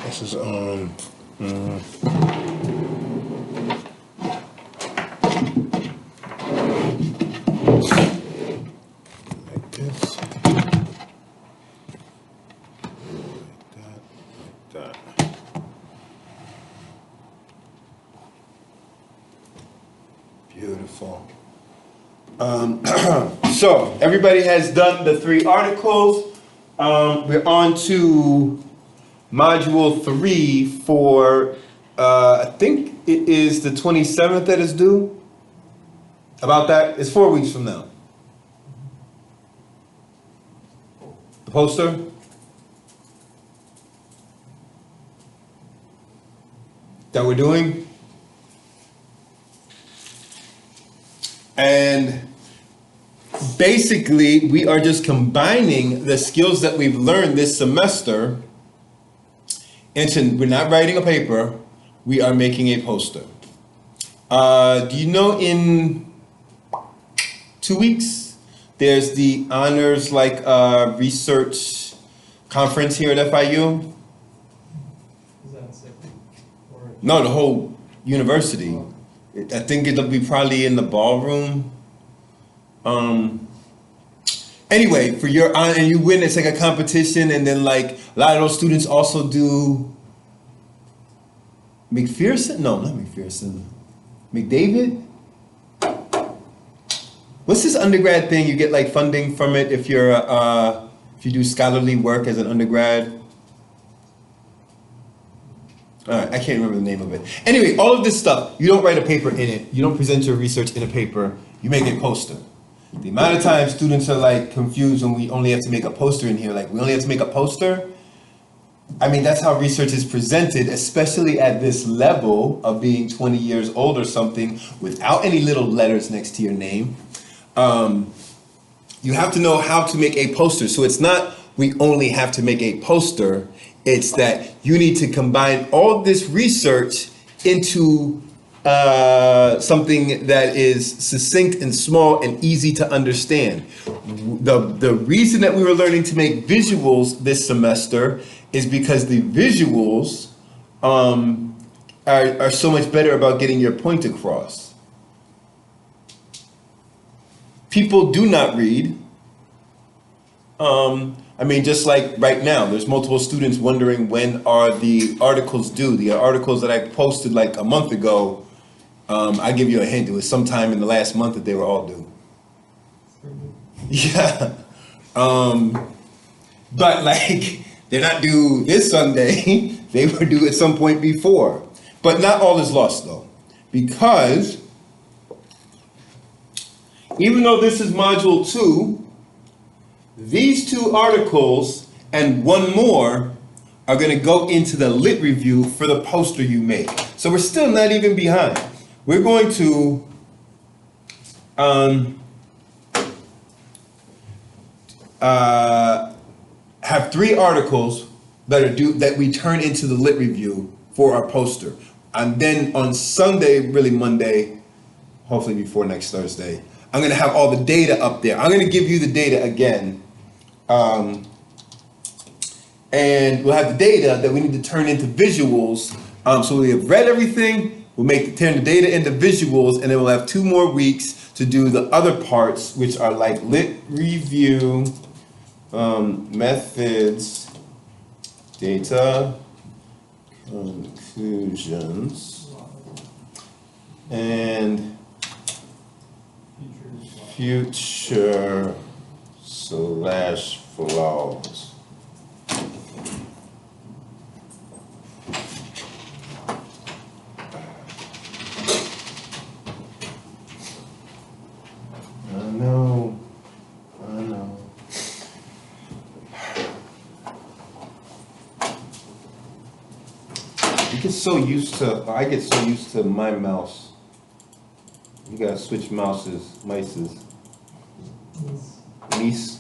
This is like this. Like that. Beautiful. So everybody has done the 3 articles. We're on to module 3 for, I think it is the 27th that is due. About that, it's 4 weeks from now. The poster. That we're doing. And basically, we are just combining the skills that we've learned this semester into, we're not writing a paper, we are making a poster. Do you know in 2 weeks, there's the honors research conference here at FIU? Is that sick? Or No, the whole university. I think it'll be probably in the ballroom. Anyway, for your honor, and you win, it's like a competition, and then like a lot of those students also do McPherson? No, not McPherson. McDavid? What's this undergrad thing? You get like funding from it if you're if you do scholarly work as an undergrad. All right, I can't remember the name of it. Anyway, all of this stuff, you don't write a paper in it. You don't present your research in a paper. You make a poster. The amount of times students are like confused when we only have to make a poster in here, like we only have to make a poster. I mean, that's how research is presented, especially at this level of being 20 years old or something without any little letters next to your name. You have to know how to make a poster. So it's not we only have to make a poster. It's that you need to combine all this research into something that is succinct and small and easy to understand. The reason that we were learning to make visuals this semester is because the visuals are so much better about getting your point across. People do not read. I mean, just like right now, there's multiple students wondering when are the articles due. The articles that I posted like a month ago, I give you a hint, it was sometime in the last month that they were all due. Yeah. But like, they're not due this Sunday. They were due at some point before. But not all is lost though, because even though this is module 2, these 2 articles and 1 more are going to go into the lit review for the poster you make. So we're still not even behind. We're going to have 3 articles that are due that we turn into the lit review for our poster. And then on Sunday, really Monday, hopefully before next Thursday, I'm going to have all the data up there. I'm going to give you the data again. And we'll have the data that we need to turn into visuals. So we have read everything, we'll turn the data into visuals, and then we'll have 2 more weeks to do the other parts, which are like lit review, methods, data, conclusions, and future / flaws. I know. You get so used to, I get so used to my mouse. You gotta switch mices. Niece.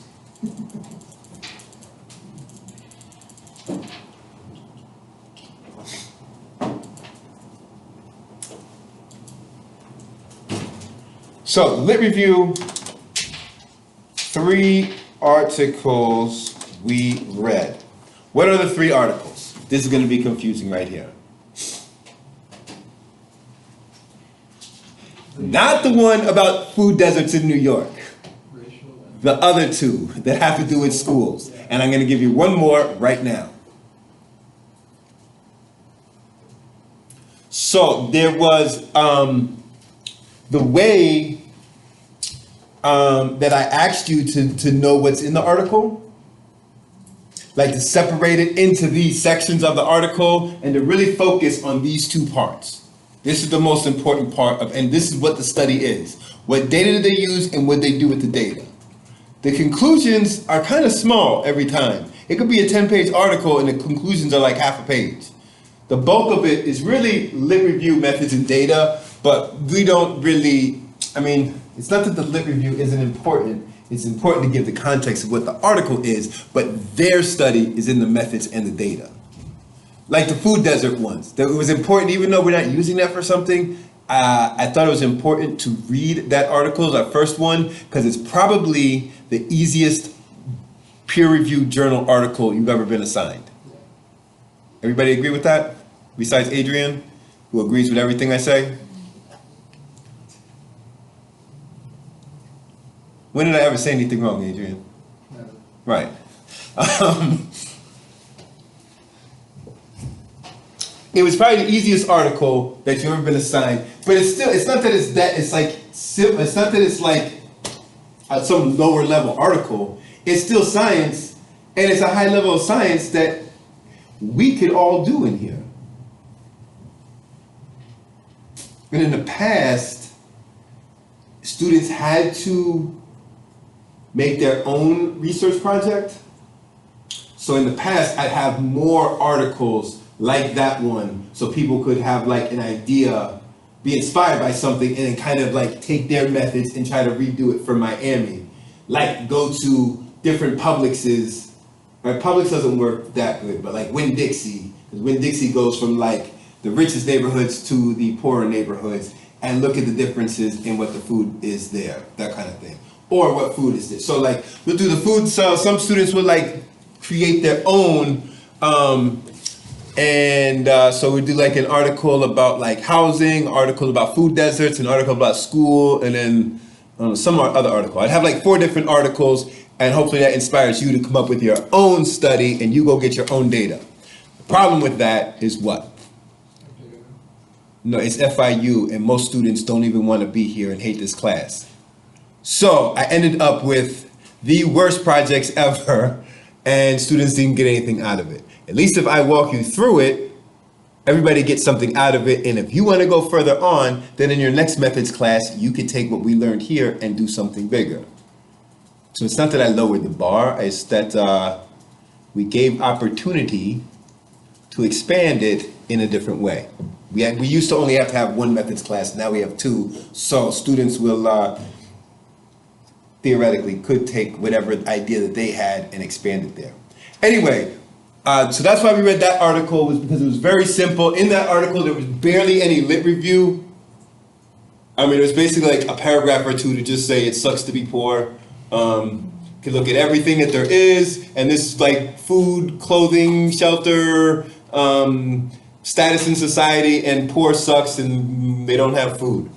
So, lit review, 3 articles we read. What are the 3 articles? This is going to be confusing right here. Not the one about food deserts in New York. Racial and. The other two that have to do with schools. And I'm going to give you one more right now. So there was the way that I asked you to know what's in the article, like to separate it into these sections of the article and to really focus on these two parts. This is the most important part of, and this is what the study is. What data do they use and what they do with the data. The conclusions are kind of small every time. It could be a 10-page article and the conclusions are like half a page. The bulk of it is really lit review methods and data, but we don't really, I mean, it's not that the lit review isn't important. It's important to give the context of what the article is, but their study is in the methods and the data. Like the food desert ones, that it was important, even though we're not using that for something, I thought it was important to read that article, that first one, because it's probably the easiest peer-reviewed journal article you've ever been assigned. Everybody agree with that? Besides Adrian, who agrees with everything I say? When did I ever say anything wrong, Adrian? Never. Right. It was probably the easiest article that you've ever been assigned, but it's still, it's not that it's that, it's like, it's not that it's like some lower level article. It's still science, and it's a high level of science that we could all do in here. And in the past, students had to make their own research project. So in the past, I'd have more articles like that one, so people could have like an idea, be inspired by something, and then kind of like take their methods and try to redo it for Miami. Like go to different Publixes, right? Publix doesn't work that good, but like Winn-Dixie, because Winn-Dixie goes from like the richest neighborhoods to the poorer neighborhoods, and look at the differences in what the food is there, that kind of thing. Or what food is there. So like, we'll do the food, so some students would like create their own, so we do like an article about like housing, article about food deserts, an article about school, and then some other article. I'd have like 4 different articles, and hopefully that inspires you to come up with your own study and you go get your own data. The problem with that is what? No, it's FIU, and most students don't even want to be here and hate this class. So I ended up with the worst projects ever, and students didn't get anything out of it. At least if I walk you through it, everybody gets something out of it. And if you want to go further on, then in your next methods class, you can take what we learned here and do something bigger. So it's not that I lowered the bar, it's that we gave opportunity to expand it in a different way. We used to only have to have 1 methods class, now we have 2. So students will theoretically could take whatever idea that they had and expand it there. Anyway, so that's why we read that article, was because it was very simple. In that article, there was barely any lit review. I mean, it was basically like a paragraph or 2 to just say it sucks to be poor. You can look at everything that there is, and this is like food, clothing, shelter, status in society, and poor sucks and they don't have food.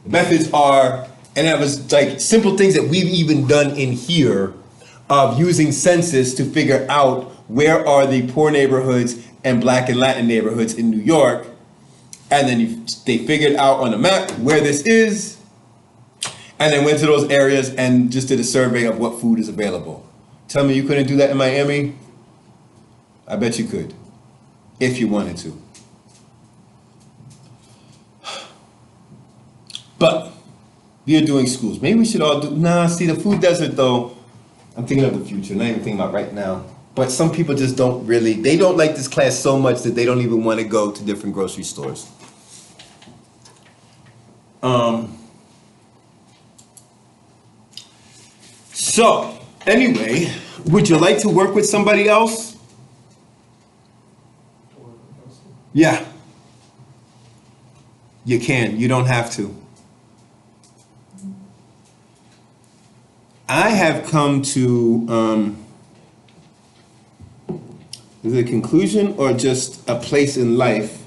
The methods are, and that was like simple things that we've even done in here of using census to figure out where are the poor neighborhoods and Black and Latin neighborhoods in New York. And then they figured out on the map where this is, and then went to those areas and just did a survey of what food is available. Tell me you couldn't do that in Miami? I bet you could, if you wanted to. But we are doing schools. Maybe we should all do, see the food desert though, I'm thinking of the future, not even thinking about right now. But some people just don't really, they don't like this class so much that they don't even want to go to different grocery stores. So, anyway, would you like to work with somebody else? Yeah. You can, you don't have to. I have come to Is it a conclusion or just a place in life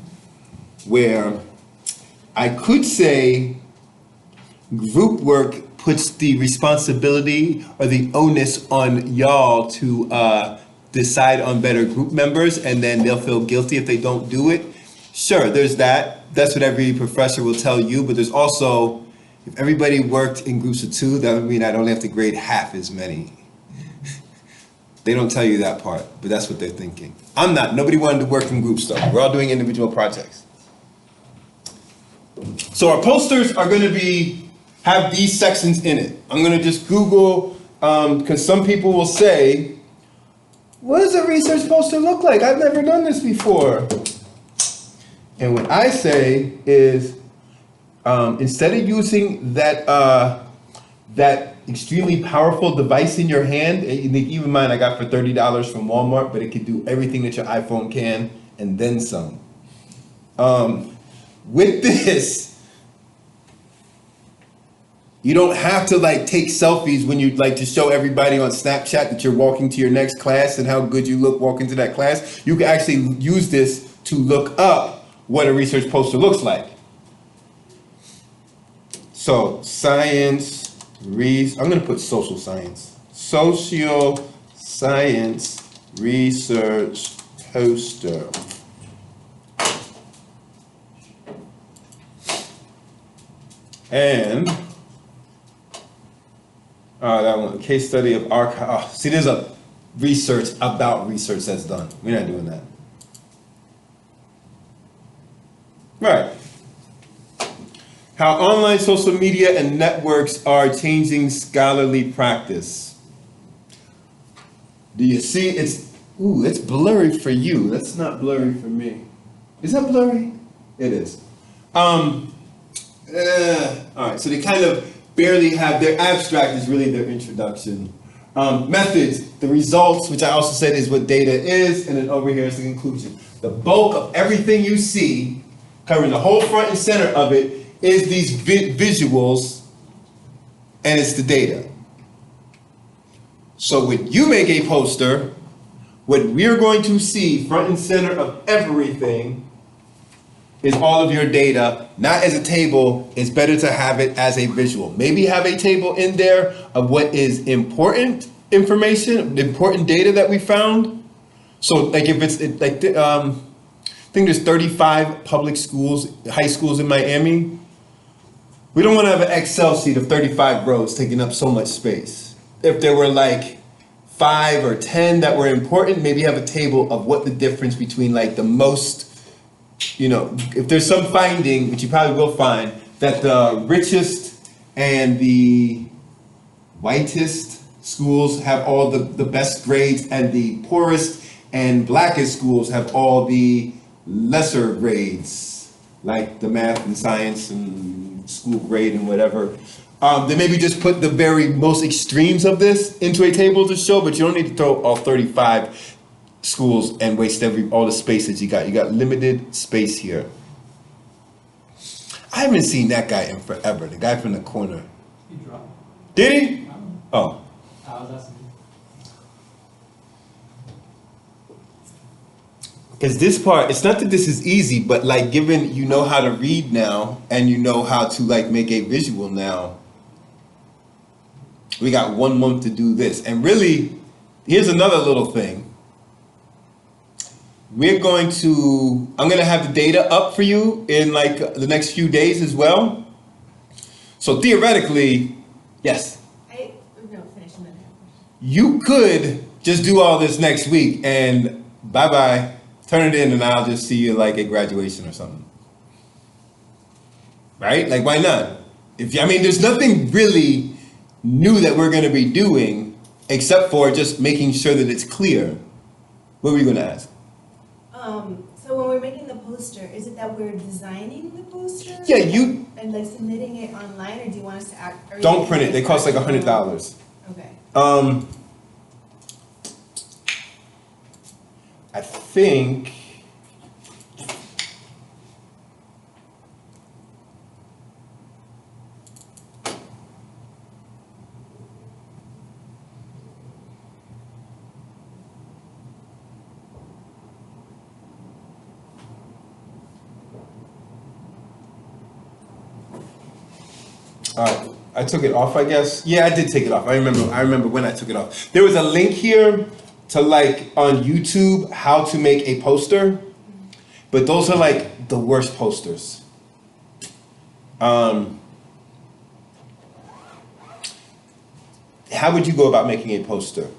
where I could say group work puts the responsibility or the onus on y'all to decide on better group members, and then they'll feel guilty if they don't do it? Sure, there's that. That's what every professor will tell you, but there's also, if everybody worked in groups of two, that would mean I'd only have to grade half as many. They don't tell you that part, but that's what they're thinking. I'm not. Nobody wanted to work in groups though. We're all doing individual projects. So our posters are going to have these sections in it. I'm going to just Google, because some people will say, what does a research poster look like? I've never done this before. And what I say is, instead of using that extremely powerful device in your hand, even mine I got for $30 from Walmart, but it can do everything that your iPhone can and then some. With this, you don't have to like take selfies when you like to show everybody on Snapchat that you're walking to your next class and how good you look walking to that class. You can actually use this to look up what a research poster looks like. So science, I'm gonna put social science. Social science research poster. And that one, case study of archive. Oh, see, there's a research about research that's done. We're not doing that. Right. How online social media and networks are changing scholarly practice. Do you see? It's blurry for you. That's not blurry for me. Is that blurry? It is. All right, so they kind of barely have, their abstract is really their introduction. Methods, the results, which I also said is what data is, and then over here is the conclusion. The bulk of everything you see, covering the whole front and center of it, is these visuals, and it's the data. So when you make a poster, what we're going to see front and center of everything is all of your data, not as a table. It's better to have it as a visual. Maybe have a table in there of what is important information, important data that we found. So like if it's like, I think there's 35 public schools, high schools in Miami. We don't want to have an Excel sheet of 35 rows taking up so much space. If there were like 5 or 10 that were important, maybe have a table of what the difference between like the most, if there's some finding, which you probably will find, that the richest and the whitest schools have all the best grades, and the poorest and blackest schools have all the lesser grades, like the math and science and school grade and whatever. Then maybe just put the very most extremes of this into a table to show, but you don't need to throw all 35 schools and waste all the space that you got. You got limited space here. I haven't seen that guy in forever, the guy from the corner. He dropped. Did he? Oh. I was asking. Because this part, it's not that this is easy, but like given you know how to read now and you know how to like make a visual now, we got 1 month to do this. And really, here's another little thing. I'm going to have the data up for you in like the next few days as well. So theoretically, yes. No, finish a minute. You could just do all this next week and bye-bye, turn it in, and I'll just see you like at graduation or something. Right? Like, why not? There's nothing really new that we're going to be doing except for just making sure that it's clear. What were you going to ask? So when we're making the poster, is it that we're designing the poster? Yeah, and like submitting it online, or do you want us to act? Don't print it. They cost like $100. Okay. I think I took it off, I guess. Yeah, I did take it off. I remember when I took it off. There was a link here to like on YouTube how to make a poster, but those are like the worst posters. How would you go about making a poster? I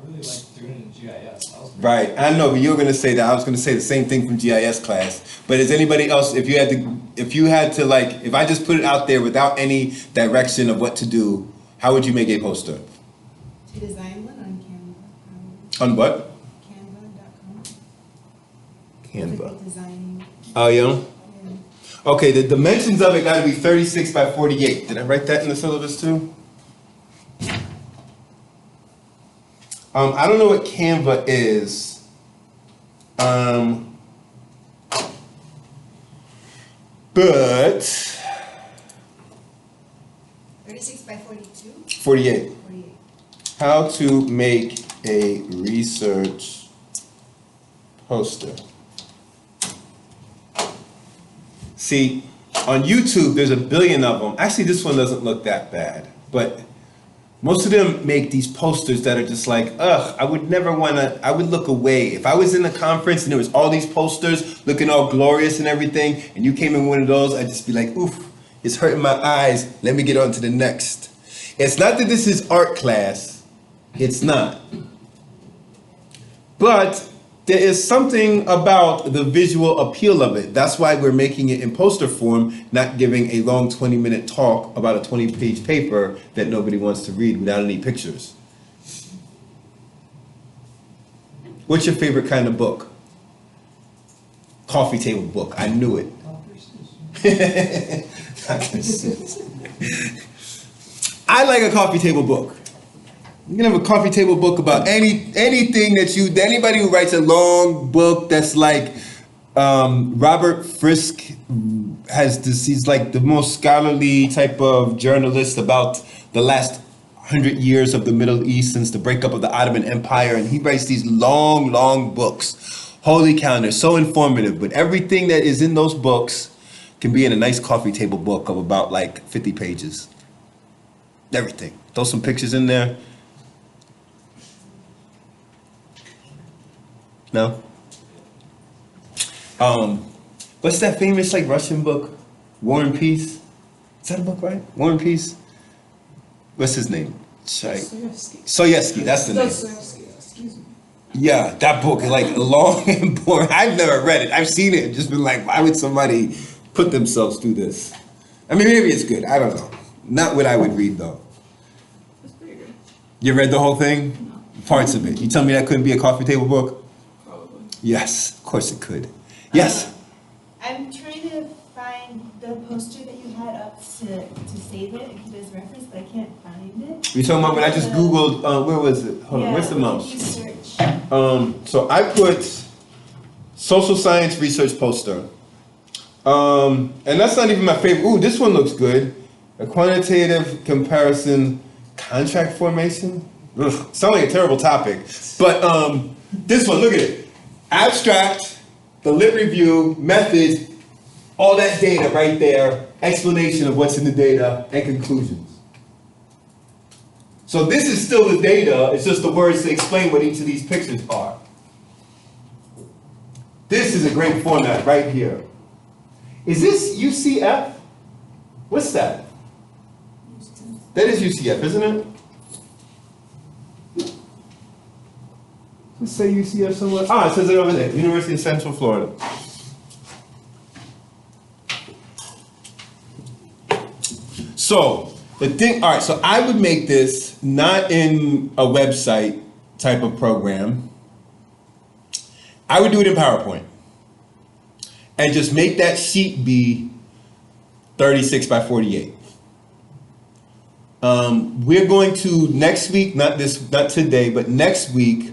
really like doing it in GIS. That was pretty Right, I know, but you were gonna say that. I was gonna say the same thing from GIS class. But is anybody else, if you had to like, if I just put it out there without any direction of what to do, how would you make a poster? To design one on Canva. On what? Canva.com. Canva. Like designing. Oh, yeah? Yeah. Okay, the dimensions of it gotta be 36 by 48. Did I write that in the syllabus too? I don't know what Canva is. But 36 by 42? 48. 48. How to make a research poster. See, on YouTube, there's a billion of them. Actually, this one doesn't look that bad, but most of them make these posters that are just like, ugh, I would look away. If I was in a conference and there was all these posters looking all glorious and everything, and you came in one of those, I'd just be like, oof, it's hurting my eyes. Let me get on to the next. It's not that this is art class. It's not. But there is something about the visual appeal of it. That's why we're making it in poster form, not giving a long 20-minute talk about a 20-page paper that nobody wants to read without any pictures. What's your favorite kind of book? Coffee table book. I knew it. I like a coffee table book. You can have a coffee table book about anything that anybody who writes a long book that's like Robert Frisk has this, he's like the most scholarly type of journalist about the last 100 years of the Middle East since the breakup of the Ottoman Empire, and he writes these long books. Holy cow, they're so informative, but everything that is in those books can be in a nice coffee table book of about like 50 pages. Everything. Throw some pictures in there. No? What's that famous like Russian book? War and Peace? Is that a book, right? War and Peace? What's his name? Soyevsky, that's the name. Excuse me. Yeah, that book is like long and boring. I've never read it. I've seen it and just been like, why would somebody put themselves through this? I mean, maybe it's good. I don't know. Not what I would read though. It's pretty good. You read the whole thing? No. Parts of it. You tell me that couldn't be a coffee table book? Probably. Yes, of course it could. Yes. I'm trying to find the poster that you had up to save it and keep it as reference, but I can't find it. You're talking about when I just Googled, where was it? Hold on, where's the what mouse? did you search? So I put social science research poster. And that's not even my favorite. Ooh, this one looks good. A quantitative comparison contract formation. Ugh, sounds like a terrible topic. But this one, look at it. Abstract, the lit review, methods, all that data right there, explanation of what's in the data, and conclusions. So this is still the data, it's just the words to explain what each of these pictures are. This is a great format right here. Is this UCF? What's that? That is UCF, isn't it? Let's say UCF somewhere. Ah, it says it over there, University of Central Florida. So, the thing, all right, so I would make this not in a website type of program. I would do it in PowerPoint. And just make that sheet be 36 by 48. We're going to next week, not today, but next week.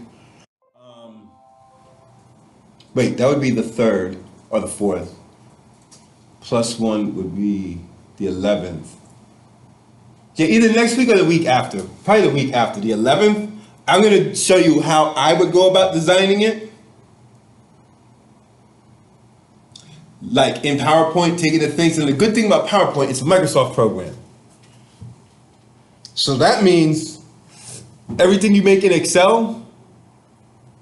Wait, that would be the 3rd or the 4th. Plus 1 would be the 11th. Yeah, either next week or the week after. Probably the week after, the 11th. I'm going to show you how I would go about designing it. like in PowerPoint, taking the things. And the good thing about PowerPoint, it's a Microsoft program. So that means everything you make in Excel,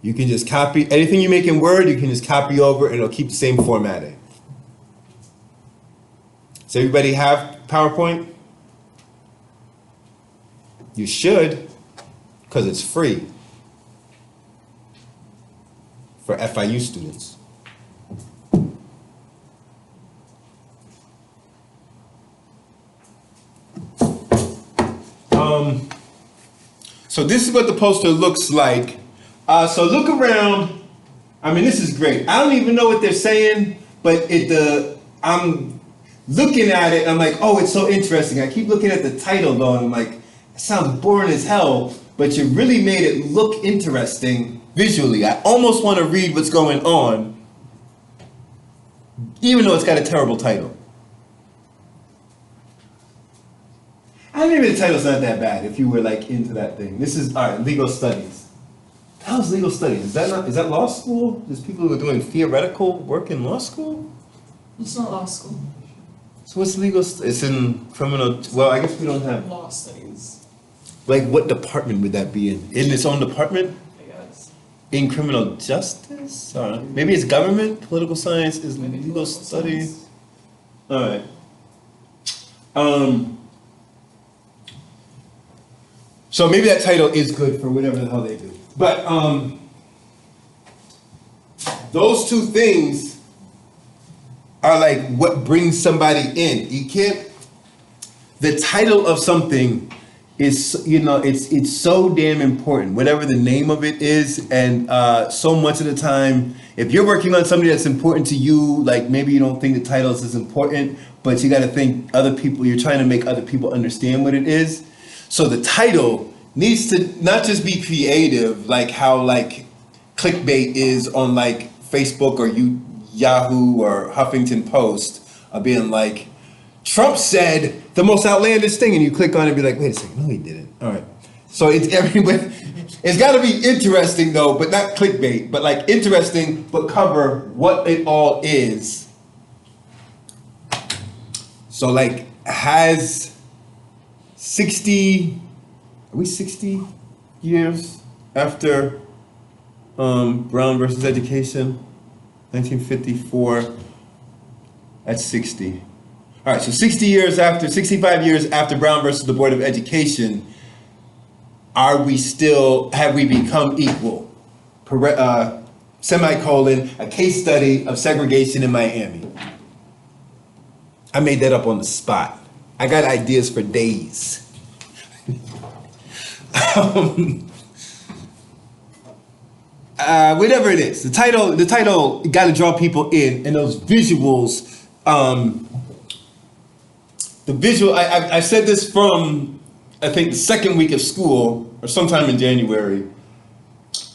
you can just copy. Anything you make in Word, you can just copy over and it'll keep the same formatting. Does everybody have PowerPoint? You should, because it's free for FIU students. So this is what the poster looks like. So look around. I mean, this is great. I don't even know what they're saying, but I'm looking at it. I'm like, oh, it's so interesting. I keep looking at the title though, and I'm like, it sounds boring as hell, but you really made it look interesting visually. I almost want to read what's going on, even though it's got a terrible title. I mean, the title's not that bad if you were like into that thing. This is, all right, legal studies. How's legal studies? Is that law school? There's people who are doing theoretical work in law school? It's not law school. So what's legal, it's in criminal, well, I guess we don't have, Law studies, like what department would that be in? In its own department? I guess. In criminal justice? Maybe it's government, political science is Maybe legal political studies? science. Alright. So maybe that title is good for whatever the hell they do. But those two things are like what brings somebody in. You can't, the title of something is, you know, it's so damn important, whatever the name of it is. And so much of the time, if you're working on something that's important to you, like maybe you don't think the title is as important, but you got to think other people, you're trying to make other people understand what it is. So the title needs to not just be creative, like how like clickbait is on like Facebook or Yahoo or Huffington Post, being like, Trump said the most outlandish thing, and you click on it and be like, wait a second, no he didn't. All right. So it's got to be interesting though, but not clickbait, but like interesting, but cover what it all is. So like has 60, are we 60 years after Brown versus Education, 1954, that's 60. All right, so 65 years after Brown versus the Board of Education, have we become equal? Semicolon, a case study of segregation in Miami. I made that up on the spot. I got ideas for days. Whatever it is, the title got to draw people in, and those visuals, the visual, I said this from, I think, the second week of school, or sometime in January.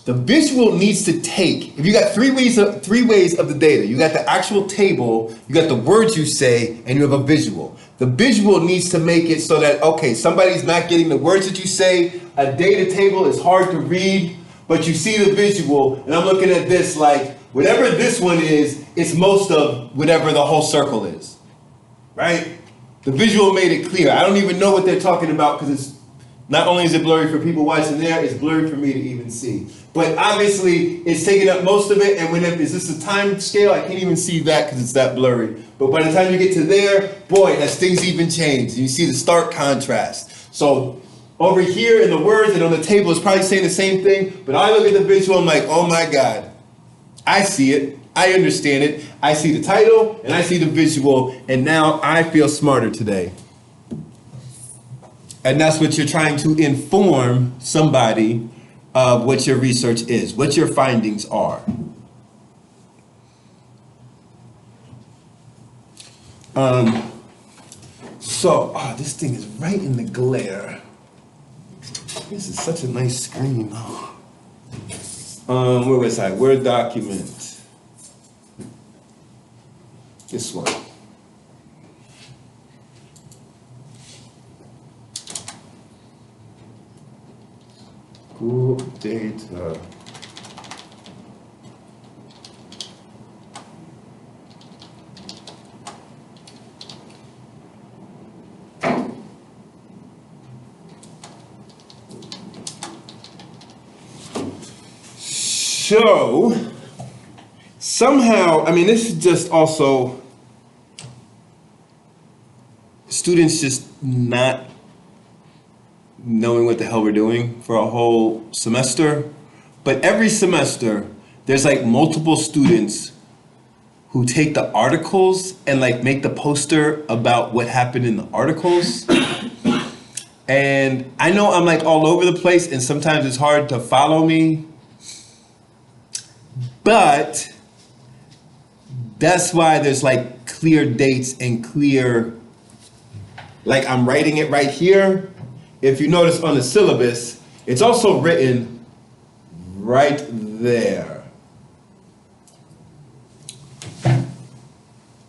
The visual needs to take, if you got three ways of the data, you got the actual table, you got the words you say, and you have a visual. The visual needs to make it so that, okay, somebody's not getting the words that you say, a data table is hard to read, but you see the visual, and I'm looking at this like, whatever this one is, it's most of whatever the whole circle is, right? The visual made it clear. I don't even know what they're talking about because it's, not only is it blurry for people watching there, it's blurry for me to even see. But obviously, it's taking up most of it, and is this a time scale? I can't even see that because it's that blurry. But by the time you get to there, boy, has things even changed. You see the stark contrast. So over here in the words and on the table, it's probably saying the same thing, but I look at the visual, I'm like, oh my God, I see it, I understand it, I see the title, and I see the visual, and now I feel smarter today. And that's what you're trying to inform somebody of what your research is, what your findings are. This thing is right in the glare. This is such a nice screen. Where was I? Word document. This one. Google data. So, somehow, I mean, this is just also students just not knowing what the hell we're doing for a whole semester. But every semester, there's like multiple students who take the articles and like make the poster about what happened in the articles. And I know I'm like all over the place and sometimes it's hard to follow me. But that's why there's like clear dates and clear, like I'm writing it right here. If you notice on the syllabus, it's also written right there.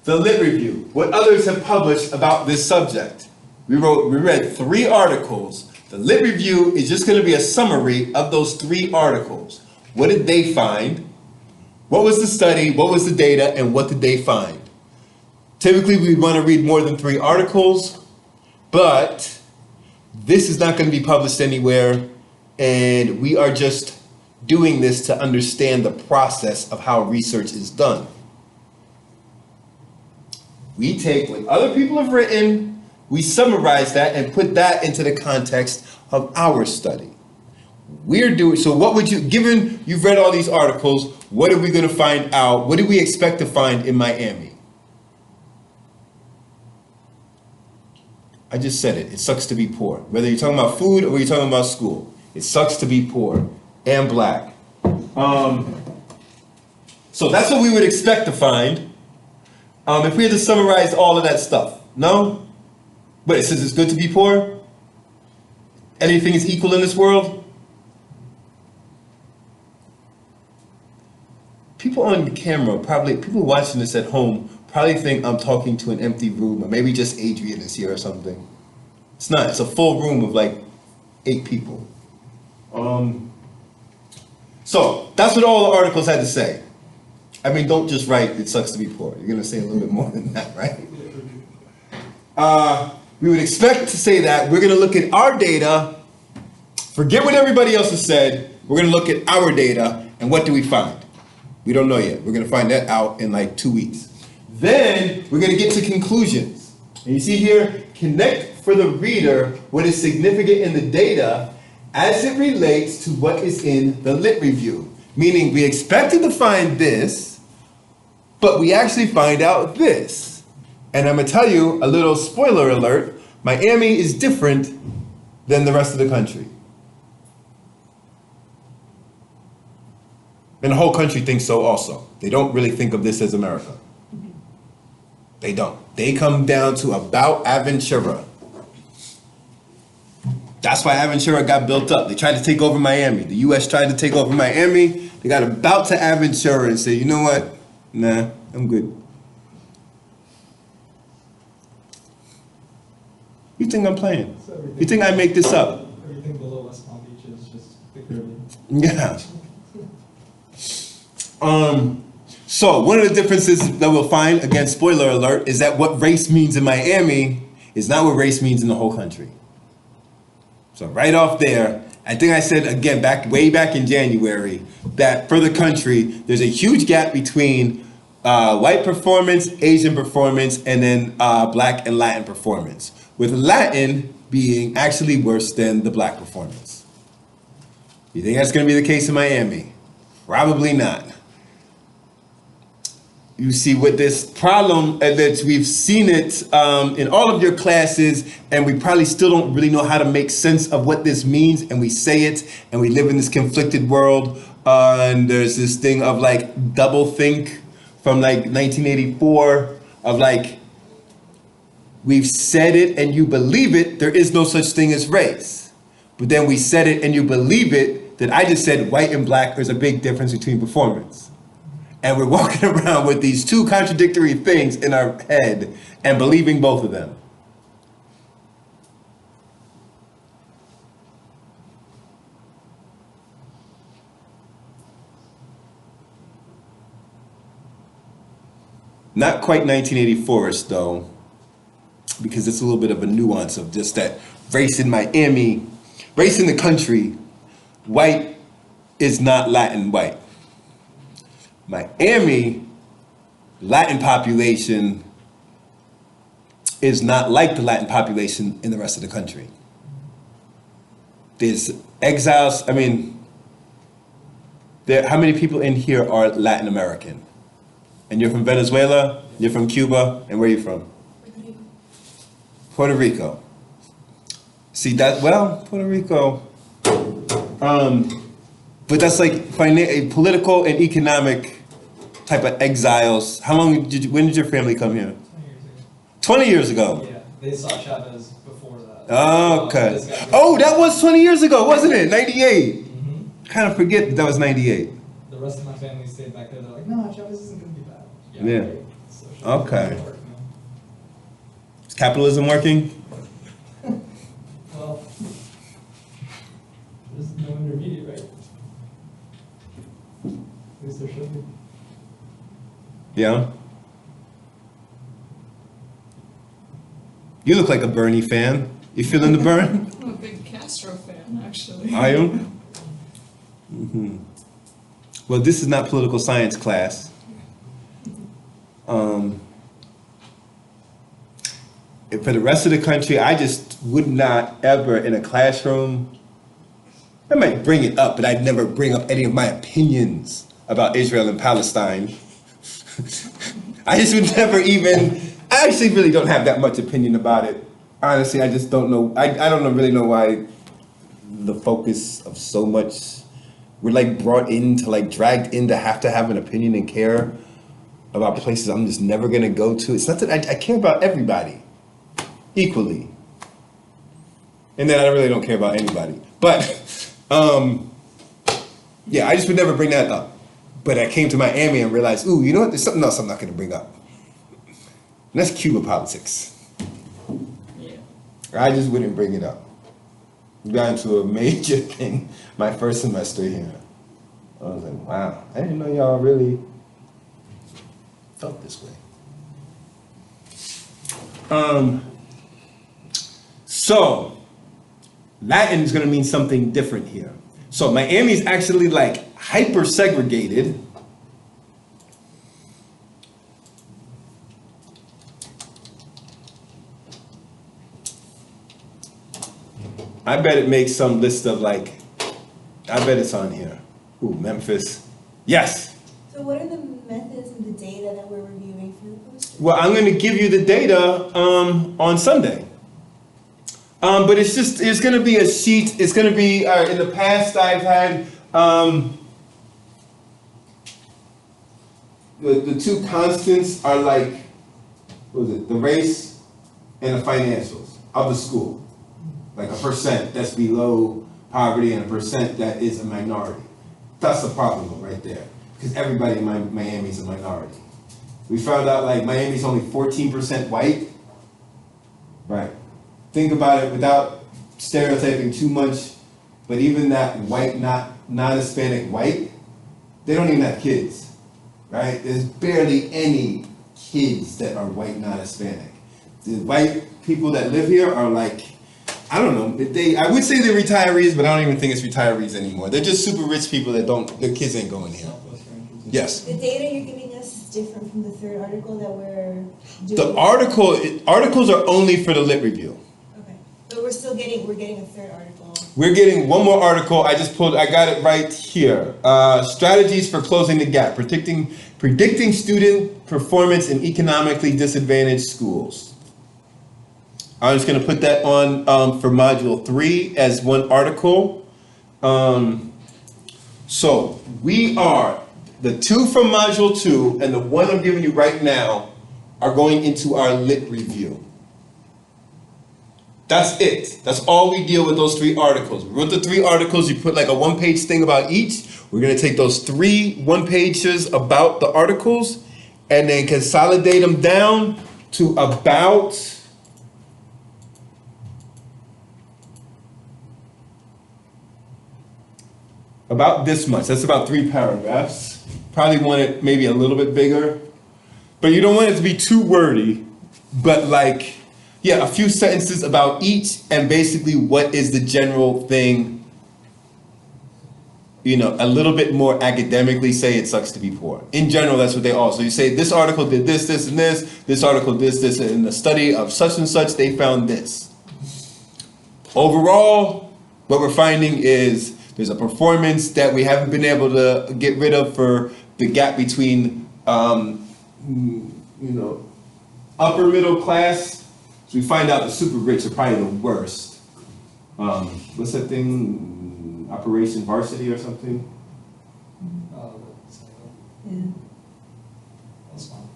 The Lit Review, what others have published about this subject. We read 3 articles. The Lit Review is just going to be a summary of those 3 articles. What did they find? What was the study? What was the data? And what did they find? Typically, we want to read more than 3 articles, but this is not going to be published anywhere, and we are just doing this to understand the process of how research is done. We take what other people have written, we summarize that and put that into the context of our study. We're doing, so what would you, given you've read all these articles, what are we going to find out? What do we expect to find in Miami? I just said it. It sucks to be poor. Whether you're talking about food or you're talking about school, it sucks to be poor and black. So that's what we would expect to find. If we had to summarize all of that stuff, no? But it says it's good to be poor? Anything is equal in this world? People on camera, probably, people watching this at home, probably think I'm talking to an empty room, or maybe just Adrian is here or something. It's not, it's a full room of like 8 people. So, that's what all the articles had to say. I mean, don't just write, it sucks to be poor. You're gonna say a little bit more than that, right? We would expect to say that. We're gonna look at our data, forget what everybody else has said, we're gonna look at our data, and what do we find? We don't know yet. We're gonna find that out in like 2 weeks. Then, we're gonna get to conclusions. And you see here, connect for the reader what is significant in the data as it relates to what is in the Lit Review. Meaning, we expected to find this, but we actually find out this. And I'm gonna tell you a little spoiler alert, Miami is different than the rest of the country. And the whole country thinks so also. They don't really think of this as America. They don't. They come down to about Aventura. That's why Aventura got built up. They tried to take over Miami. The US tried to take over Miami. They got about to Aventura and say, you know what? Nah, I'm good. You think I'm playing? You think I make this up? Everything below West Palm Beach is just the Caribbean. Yeah. So one of the differences that we'll find, again, spoiler alert, is that what race means in Miami is not what race means in the whole country. So right off there, I think I said again, way back in January, that for the country, there's a huge gap between white performance, Asian performance, and then black and Latin performance, with Latin being actually worse than the black performance. You think that's going to be the case in Miami? Probably not. You see, with this problem, that we've seen it in all of your classes, and we probably still don't really know how to make sense of what this means, and we say it, and we live in this conflicted world, and there's this thing of like double think from like 1984, of like, we've said it and you believe it, there is no such thing as race. But then we said it and you believe it, that I just said white and black, there's a big difference between performance. And we're walking around with these 2 contradictory things in our head and believing both of them. Not quite 1984ish though, because it's a little bit of a nuance of just that race in Miami, race in the country, white is not Latin white. Miami, Latin population is not like the Latin population in the rest of the country. There's exiles, I mean, how many people in here are Latin American? And you're from Venezuela, you're from Cuba, and where are you from? Puerto Rico. See that, well, Puerto Rico, but that's like a political and economic type of exiles. How long when did your family come here? 20 years ago. 20 years ago. Yeah, they saw Chavez before that. Okay. This guy- Oh, that was 20 years ago, wasn't it? 98. Mhm. Kind of forget that was 98. The rest of my family stayed back there. They're like, no, Chavez isn't gonna be bad. Yeah. Right. So Chavez Okay. doesn't work, man. Is capitalism working? Well, there's no intermediate, right? At least there should be. Yeah. You look like a Bernie fan. You feeling the burn? I'm a big Castro fan, actually. Are you? Hmm. Well, this is not political science class. For the rest of the country, I just would not ever in a classroom, I might bring it up, but I'd never bring up any of my opinions about Israel and Palestine. I just would never even, I actually really don't have that much opinion about it. Honestly, I just don't know, I don't really know why the focus of so much, we're like brought into, like dragged in to have an opinion and care about places I'm just never gonna go to. It's not that I care about everybody equally. And then I really don't care about anybody. But, yeah, I just would never bring that up. But I came to Miami and realized, ooh, you know what? There's something else I'm not gonna bring up. And that's Cuba politics. Yeah. I just wouldn't bring it up. We got into a major thing my first semester here. I was like, wow, I didn't know y'all really felt this way. So, Latin is gonna mean something different here. So Miami is actually like hyper segregated. I bet it makes some list of like, I bet it's on here. Ooh, Memphis. Yes. So what are the methods and the data that we're reviewing for the poster? Well, I'm going to give you the data on Sunday. But it's going to be a sheet. It's going to be, in the past I've had, the two constants are like, what was it, the race and the financials of the school. Like a percent that's below poverty and a percent that is a minority. That's the problem right there. Because everybody in Miami is a minority. We found out like Miami's only 14% white. Right. Think about it without stereotyping too much, but even that white, non-Hispanic white, they don't even have kids, right? There's barely any kids that are white, non-Hispanic. The white people that live here are like, I don't know, I would say they're retirees, but I don't even think it's retirees anymore. They're just super rich people that their kids ain't going here. Yes. The data you're giving us is different from the third article that we're doing? The articles are only for the lit review. Okay, but we're getting a third article. We're getting one more article. I got it right here. Strategies for closing the gap, predicting student performance in economically disadvantaged schools. I'm just going to put that on for module 3 as one article. So we are, the 2 from module 2 and the 1 I'm giving you right now are going into our lit review. That's it. That's all we deal with those 3 articles. We wrote the 3 articles, you put like a 1-page thing about each. We're going to take those 3 1-pages about the articles and then consolidate them down to about this much. That's about 3 paragraphs. Probably want it maybe a little bit bigger, but you don't want it to be too wordy, but like, yeah, a few sentences about each and basically what is the general thing a little bit more academically say it sucks to be poor. In general, that's what they all. So you say this article did this, this, and this. This article this, and in the study of such and such, they found this. Overall, what we're finding is there's a performance that we haven't been able to get rid of for the gap between, upper middle class. So we find out the super rich are probably the worst. What's that thing? Operation Varsity or something? That's fine.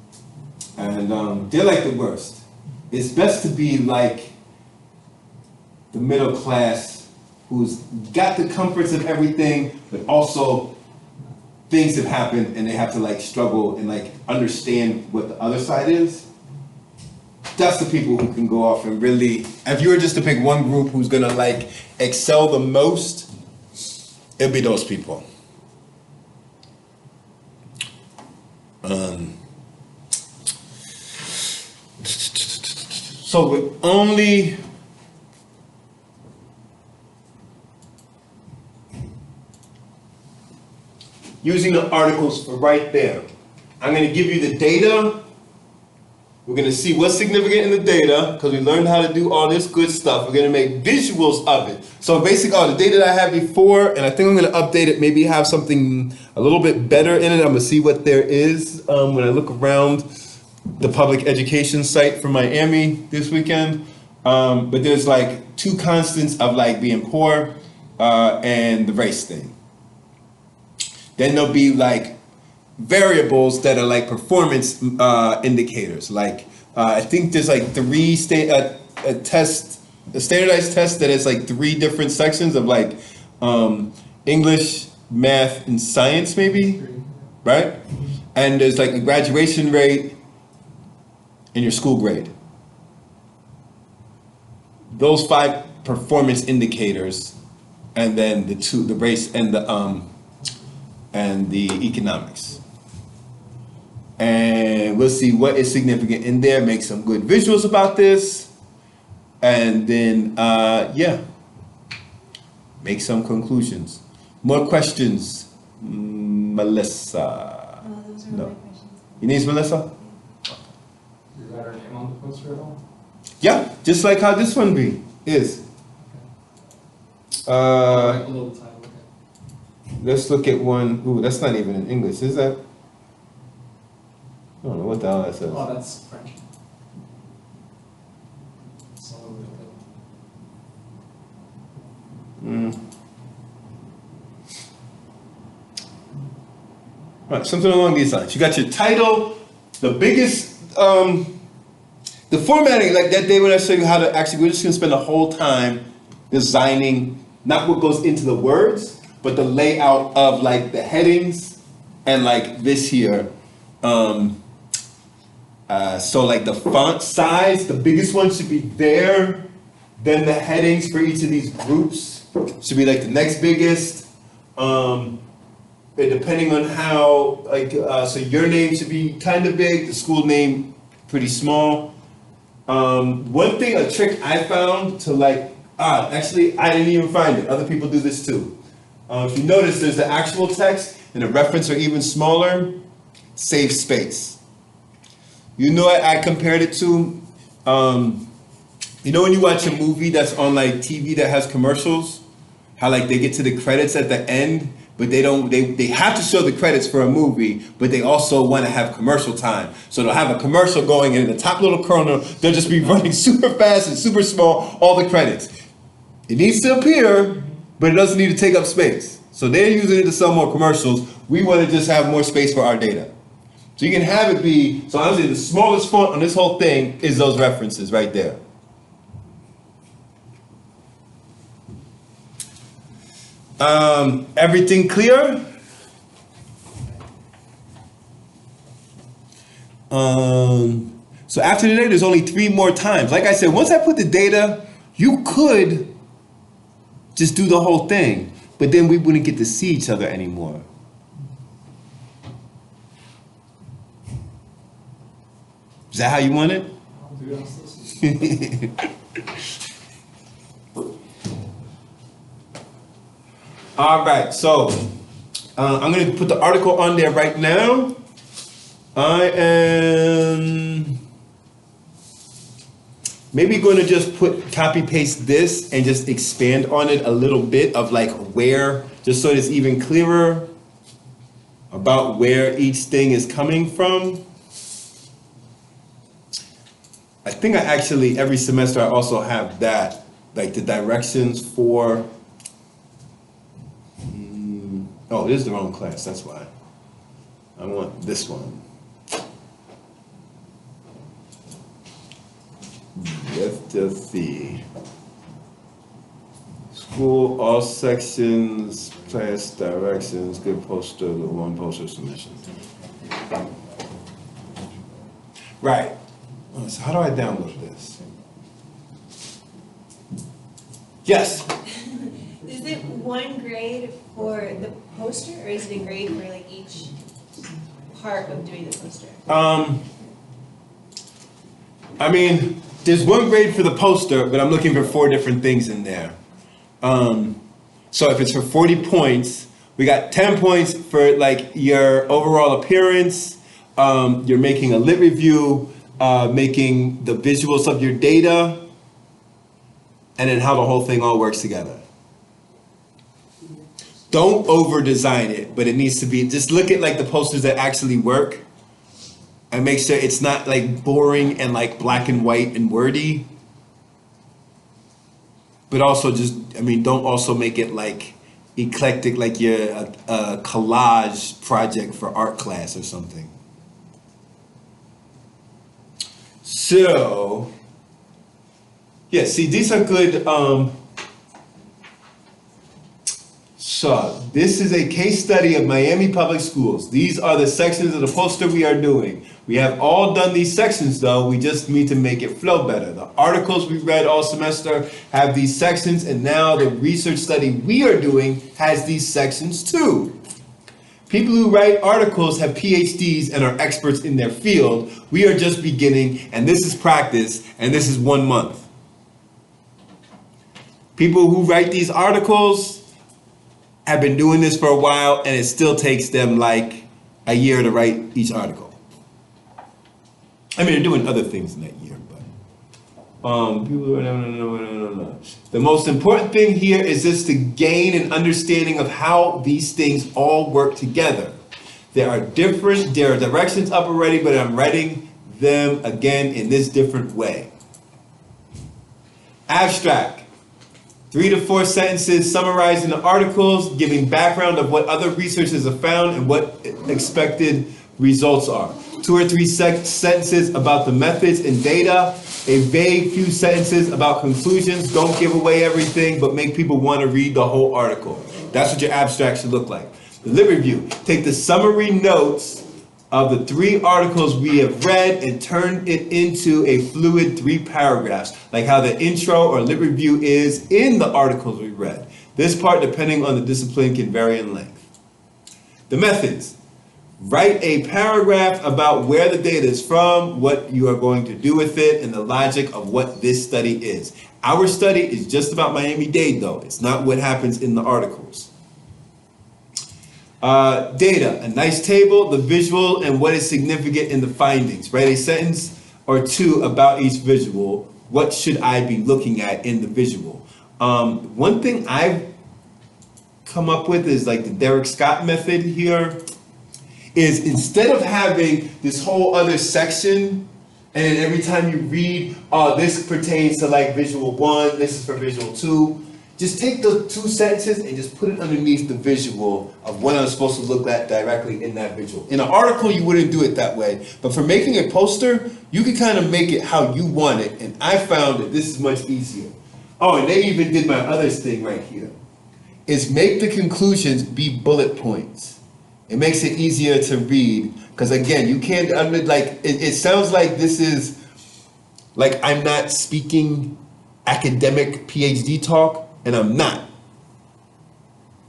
And they're like the worst. It's best to be like the middle class who's got the comforts of everything, but also things have happened and they have to like struggle and like understand what the other side is. That's the people who can go off and really, if you were just to pick one group who's gonna like excel the most, it'll be those people. So with only using the articles for right there, I'm going to give you the data. We're going to see what's significant in the data because we learned how to do all this good stuff. We're going to make visuals of it. So basically all the data that I had before, and I think I'm going to update it, maybe have something a little bit better in it. I'm going to see what there is when I look around the public education site for Miami this weekend. But there's like two constants of like being poor and the race thing. Then there'll be like variables that are like performance indicators. Like I think there's like three a standardized test that is like three different sections of like English, math, and science maybe, right? And there's like a graduation rate and your school grade. Those 5 performance indicators, and then the race and the economics. And we'll see what is significant in there, make some good visuals about this, and then, make some conclusions. More questions, Melissa? Those are No. my questions. You need Melissa? Is that our name on the poster at all? Yeah, just like how this one is. Like below the title, okay. Let's look at one. Ooh, that's not even in English, is that? I don't know what the hell that says. Oh, that's French. It's all over the Mm. Right, something along these lines. You got your title, the biggest, the formatting, like that day when I show you how to actually, we're just gonna spend the whole time designing, not what goes into the words, but the layout of like the headings and like this here. So like the font size, the biggest one should be there. Then the headings for each of these groups should be like the next biggest. Depending on how, like, so your name should be kind of big, the school name pretty small. One thing, a trick I found to like, actually I didn't even find it. Other people do this too. If you notice, there's the actual text and the reference are even smaller. Save space. You know what I compared it to? You know when you watch a movie that's on like TV that has commercials? How like they get to the credits at the end, but they don't, they have to show the credits for a movie, but they also want to have commercial time. So they'll have a commercial going and in the top little corner, they'll just be running super fast and super small, all the credits. It needs to appear, but it doesn't need to take up space. So they're using it to sell more commercials. We want to just have more space for our data. So you can have it be, so honestly, the smallest font on this whole thing is those references right there. Everything clear? So after today, there's only 3 more times. Like I said, once I put the data, you could just do the whole thing, but then we wouldn't get to see each other anymore. Is that how you want it? I'll do it on Slices. All right, so I'm gonna put the article on there right now. I am maybe gonna just copy paste this and just expand on it a little bit of like where, just so it's even clearer about where each thing is coming from. I think I actually, every semester I also have that, like the directions for, oh, this is the wrong class, that's why. I want this one. Let's just see. School, all sections, class directions, good poster, the one poster submission. Right. So how do I download this? Yes. Is it one grade for the poster, or is it a grade for like each part of doing the poster? I mean, there's one grade for the poster, but I'm looking for 4 different things in there. So if it's for 40 points, we got 10 points for like your overall appearance, you're making a lit review, making the visuals of your data, and then how the whole thing all works together. Don't over design it, but it needs to be, just look at like the posters that actually work and make sure it's not like boring and like black and white and wordy. But also just, I mean, don't also make it like eclectic, like you're a collage project for art class or something. So, yeah, see, these are good. So, this is a case study of Miami Public Schools. These are the sections of the poster we are doing. We have all done these sections though, we just need to make it flow better. The articles we read all semester have these sections, and now the research study we are doing has these sections too. People who write articles have PhDs and are experts in their field. We are just beginning, and this is practice, and this is 1 month. People who write these articles have been doing this for a while, and it still takes them like a year to write each article. I mean, they're doing other things in that year, but the most important thing here is just to gain an understanding of how these things all work together. There are directions up already, but I'm writing them again in this different way. Abstract. 3 to 4 sentences summarizing the articles, giving background of what other researchers have found and what expected results are. 2 or 3 sentences about the methods and data. A vague few sentences about conclusions. Don't give away everything, but make people want to read the whole article. That's what your abstract should look like. The lit review. Take the summary notes of the 3 articles we have read and turn it into a fluid 3 paragraphs, like how the intro or lit review is in the articles we read. This part, depending on the discipline, can vary in length. The methods. Write a paragraph about where the data is from, what you are going to do with it, and the logic of what this study is. Our study is just about Miami-Dade though. It's not what happens in the articles. Data, a nice table, the visual, and what is significant in the findings. Write a sentence or 2 about each visual. What should I be looking at in the visual? One thing I've come up with is like the Derek Scott method here. Is instead of having this whole other section, and every time you read, oh, this pertains to like visual 1, this is for visual 2, just take those 2 sentences and just put it underneath the visual of what I'm supposed to look at directly in that visual. In an article, you wouldn't do it that way, but for making a poster, you can kind of make it how you want it, and I found that this is much easier. Oh, and they even did my other thing right here, is make the conclusions be bullet points. It makes it easier to read, because again, you can't, like, it sounds like this is, like I'm not speaking academic PhD talk, and I'm not.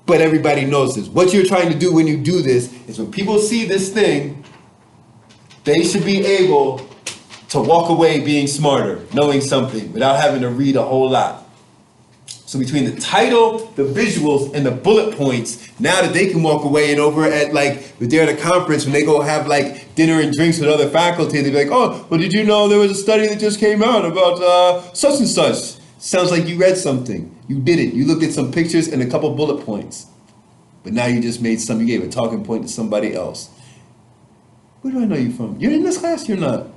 But everybody knows this. What you're trying to do when you do this is when people see this thing, they should be able to walk away being smarter, knowing something, without having to read a whole lot. So between the title, the visuals, and the bullet points, now that they can walk away and over at like, if they're at a conference, when they go have like dinner and drinks with other faculty, they'd be like, oh, well, did you know there was a study that just came out about such and such? Sounds like you read something. You did it. You looked at some pictures and a couple bullet points. But now you just made you gave a talking point to somebody else. Where do I know you from? You're in this class? You're not.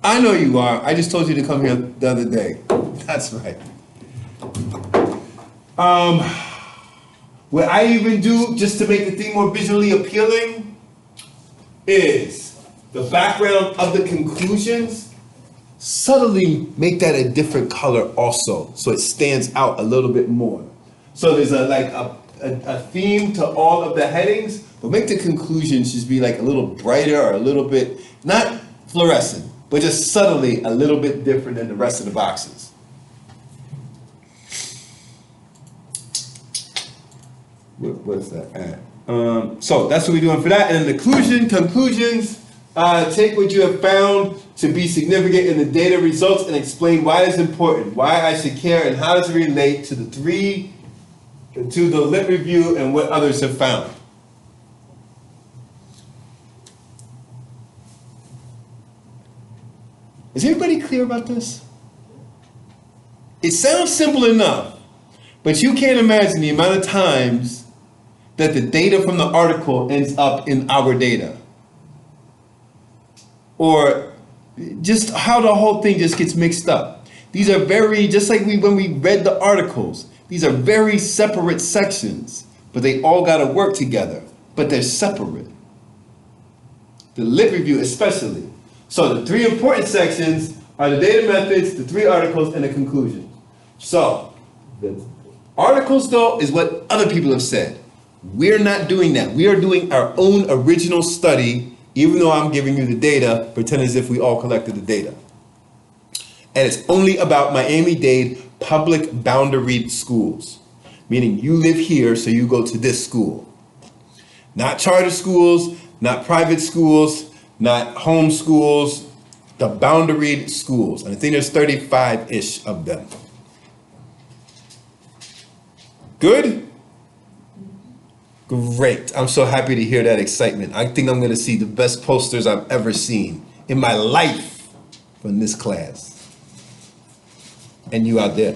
I know you are. I just told you to come here the other day. That's right. What I even do just to make the thing more visually appealing is the background of the conclusions, subtly make that a different color also, so it stands out a little bit more. So there's a theme to all of the headings, but make the conclusions just be like a little brighter or a little bit, not fluorescent, but just subtly a little bit different than the rest of the boxes. What's that at? So that's what we're doing for that. And then conclusions, take what you have found to be significant in the data results and explain why it's important, why I should care, and how does it relate to the lit review and what others have found. Is everybody clear about this? It sounds simple enough, but you can't imagine the amount of times that the data from the article ends up in our data. Or just how the whole thing just gets mixed up. These are very, just like when we read the articles, these are very separate sections, but they all gotta work together, but they're separate. The lit review especially. So the three important sections are the data methods, the three articles, and the conclusion. So the articles though is what other people have said. We're not doing that. We are doing our own original study, even though I'm giving you the data, pretend as if we all collected the data. And it's only about Miami-Dade public boundaried schools, meaning you live here, so you go to this school. Not charter schools, not private schools, not home schools, the boundaried schools. And I think there's 35-ish of them. Good? Great. I'm so happy to hear that excitement. I think I'm going to see the best posters I've ever seen in my life from this class. And you out there.